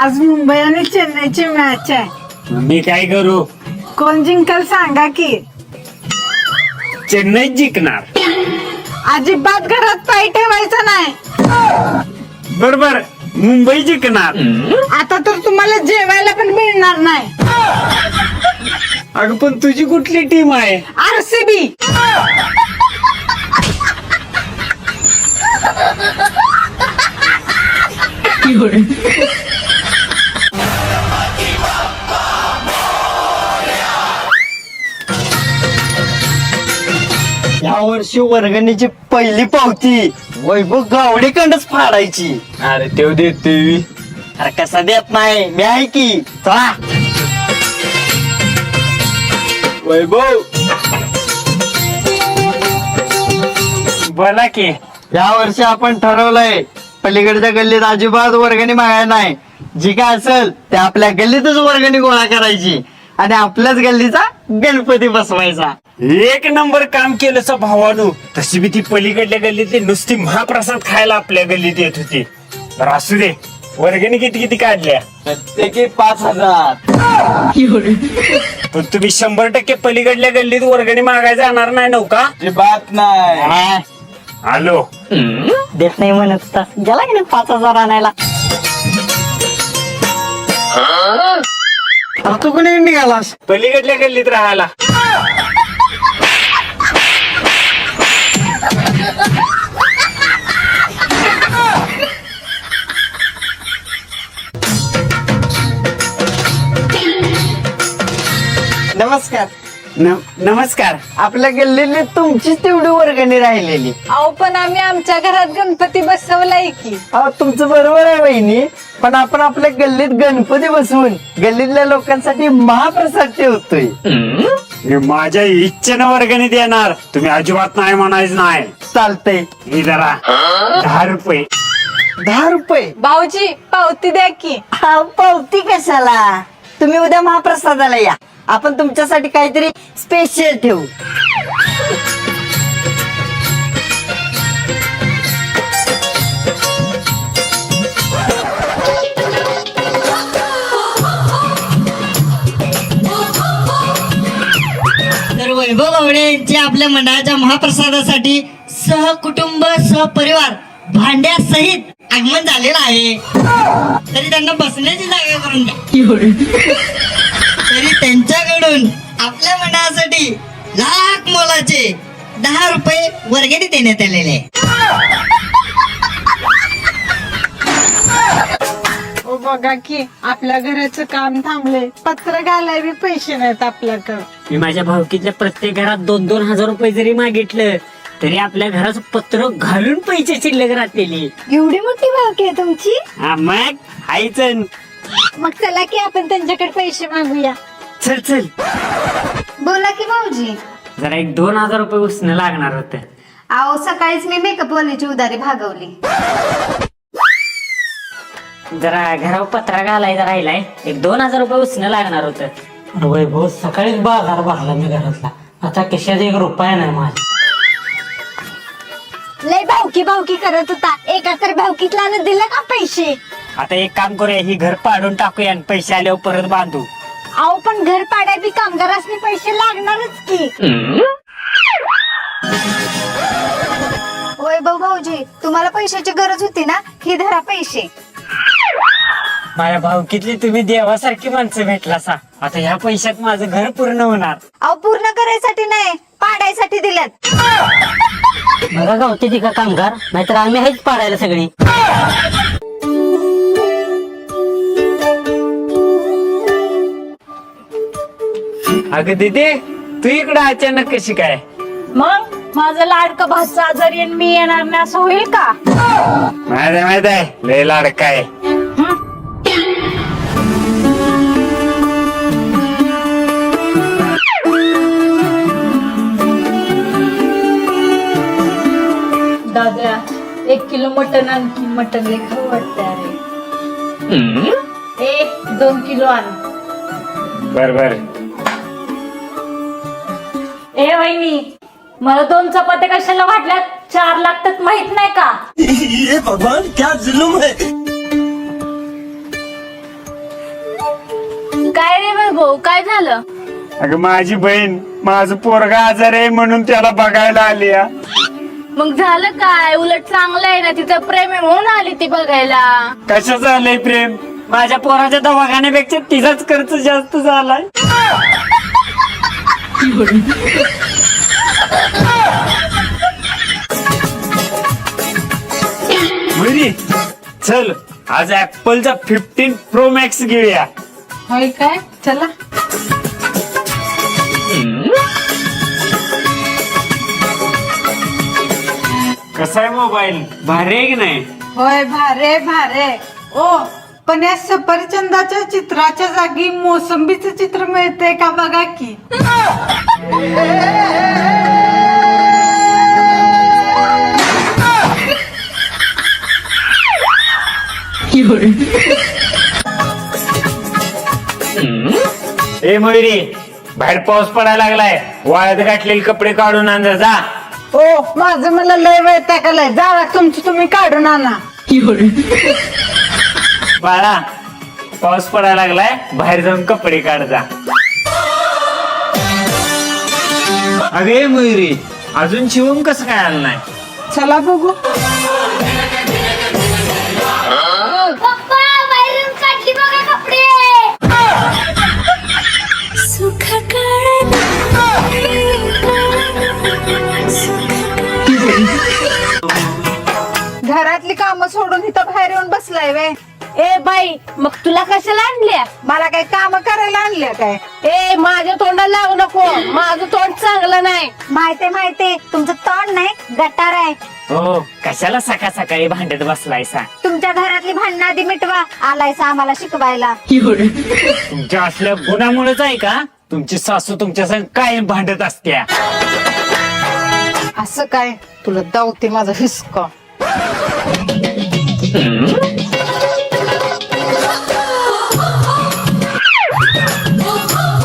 आज मुंबई आणि चेन्नईची मॅच आहे. मी काय करू? कोण जिंकल सांगा की. चेन्नई जिंकणार. अजिबात घरात पाय ठेवायचा नाही. बरोबर, मुंबई जिंकणार. आता तर तुम्हाला जेवायला पण मिळणार नाही. अगं पण तुझी कुठली टीम आहे? आरसीबी. या वर्षी वर्गणीची पहिली पावती वैभव गावडेकडच फाडायची. अरे तेव देते. अरे कसा देत नाही, मी आहे की. चला वैभव, बोला की. या वर्षी आपण ठरवलंय पलीकडच्या गल्लीत अजिबात वर्गणी मागायला नाही. जी काय असेल ते आपल्या गल्लीतच वर्गणी गोळा करायची आणि आपल्याच गल्लीचा गणपती बसवायचा. एक नंबर काम केलं स भावानू. तशी बी ती पलीकडल्या गल्लीतली नुसती महाप्रसाद खायला आपल्या गल्लीत येत होती. तर असू दे, वर्गणी किती किती काढल्या? प्रत्येकी 5,000. पण तुम्ही 100% पलीकडल्या गल्लीत वर्गणी मागायला जाणार नाही नव्हता? अजिबात नाही. आलो. देत नाही म्हणत होता. गेला की नाही 5,000 आणायला. अरे तू कोणी निघालास? पलीकडल्या गल्लीत राहायला. नमस्कार. नमस्कार. आपल्या गल्लीतली तुमचीच तेवढी वर्गणी राहिलेली. अहो पण आम्ही आमच्या घरात गणपती बसवलाय की. अहो तुमचं बरोबर आहे बहिणी, पण आपण आपल्या गल्लीत गणपती बसवून गल्लीतल्या लोकांसाठी महाप्रसाद ठेवतोय. मी माझ्या इच्छेनं वर्गणी देणार. तुम्ही अजिबात नाही म्हणायचं नाही. चालतंय. मी जरा 10 रुपये. 10 रुपये? भाऊजी पावती द्या की. अहो, पावती कशाला? तुम्ही उद्या महाप्रसादाला या, आपण तुमच्यासाठी काहीतरी स्पेशल ठेवू. तर वैभव गावडे यांचे आपल्या मंडळाच्या महाप्रसादासाठी सहकुटुंब सहपरिवार भांड्यासहित आगमन झालेलं आहे. तरी त्यांना बसण्याची जागा करून द्या. तरी त्यांच्याकडून आपल्या मंडळासाठी लाख मोलाचे 10 रुपये वर्गणी देण्यात आलेले आहे. ओ बघा की आपल्या घराचं काम थांबले. पत्र घालाय बी पैसे नाहीत आपल्याकडं. मी माझ्या भावकीतल्या प्रत्येक घरात 2-2 हजार रुपये जरी मागितलं तरी आपल्या घराचं पत्र घालून पैसे शिल्लक राहतेली. एवढी मोठी भावकी आहे तुमची? मग आईचन. मग चला की आपण त्यांच्याकडे पैसे मागूया. चल चल. बोला की भाऊजी. जरा एक 2,000 रुपये उसणं लागणार होतं. अहो सकाळीच मी मेकअप वालीची उधारी भागवली. जरा घरावर पत्रा घालायचा राहिलाय. एक 2,000 रुपये उसणं लागणार होतं. वैभव सकाळीच बाजार भरला मी घरातला. आता कशात 1 रुपया नाही माझा. लय भावकी भावकी करत होता. एका तर भावकीतला दिलं का पैसे? आता एक काम करूया, ही घर पाडून टाकूया आणि पैसे आल्यावर परत बांधू. अहो पण घर पाडाय बी कामगारांनी पैसे लागणारच की. वैभव भाऊजी तुम्हाला पैशाची गरज होती ना, ही धरा पैसे. माझ्या भावकीतली तुम्ही देवासारखी माणसं भेटला सा. आता ह्या पैशात माझं घर पूर्ण होणार. अहो पूर्ण करायसाठी नाही, पाडायसाठी दिल्यात. बघा गावते ती का कामगार, नाहीतर आम्ही आहेच पाडायला सगळी. अगं दीदी, तू इकडं अचानक कशी काय? मग माझं लाडकं भाचं आजारी आणि मी येणार नाही असं होईल का? माहित आहे, लय लाडका आहे. दादा 1 किलो मटन आणखी. मटन लय खाऊ वाटतंय. अरे 2 किलो आण. बर बर. ए वहिनी, मला 2 चपात्या कशाला वाटल्यात? 4 लागतात माहित नाही का? काय रे वैभव काय झालं? अगं माझी बहीण माझं पोरगा आजार आहे म्हणून त्याला बघायला आली या. मग झालं काय? उलट चांगलं आहे ना, तिचं प्रेम आहे म्हणून आली ती बघायला. कशाचं आलंय प्रेम? माझ्या पोराच्या दवाखान्यापेक्षा तिचाच खर्च जास्त झालाय. मयुरी चल आज ऍपलचा 15 Pro Max घेऊया. होय काय? चला. कसा आहे मोबाईल? भारी आहे की नाही? होय भारे भारे. ओ पण या सफरचंदाच्या चित्राच्या जागी मोसंबीचं चित्र मिळतंय का बघा की. ए मयुरी बाहेर पाऊस पडायला लागलाय, वाळत गाठलेले कपडे काढून आण जा. ओ माझं मला लय वैतागलंय, जावा तुमची तुम्ही काढून आणा. बाळा पाऊस पडायला लागलाय, बाहेर जाऊन कपडे काढ जा. अगे मयुरी अजून शिवून कसं काय आलं नाही? चला बघू. पप्पा बाहेरून काढली बघा कपडे. घरातली कामं सोडून इथं बाहेर येऊन बसलाय वे. ए बाई मग तुला कशाला आणल्या? मला काही काम करायला आणल्या काय? ए माझ्या तोंडाला लागू नको, माझं तोंड चांगलं नाही. माहितीये माहितीये, तुमचं तोंड नाही गटार आहे. हो कशाला सकाळ सकाळी भांडत बसलायसा? तुमच्या घरातली भांडणं आधी मिटवा, आलायसा आम्हाला शिकवायला. तुमच्या असल्या गुणामुळेच आहे का तुमची सासू तुमच्या संग कायम भांडत असत्या? असं काय? तुला दावते माझा हिसका.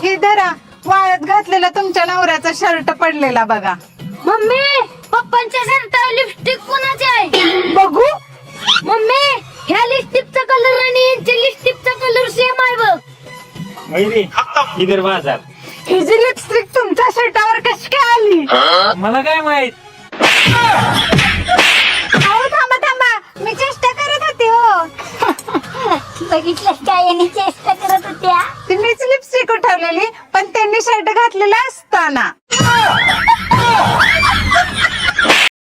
हे धरा, वाळत घातलेला तुमच्या नवऱ्याचा शर्ट पडलेला बघा. मम्मी पप्पांच्या शर्टावर लिपस्टिक कोणाची आहे? बघू. मम्मी ह्या लिपस्टिकचा कलर आणि यांच्या लिपस्टिकचा कलर सेम आहे बघ. मयुरी इधर बाजार. ही जी लिपस्टिक तुमच्या शर्टावर कशी काय आली? मला काय माहित. अहो थांबा थांबा, मी चेष्टा करत होते हो. बघितलं काय यांनी चेष्टा करत होत्या. तुम्हीच लिपस्टिक उठवलेली पण त्यांनी शर्ट घातलेला असताना.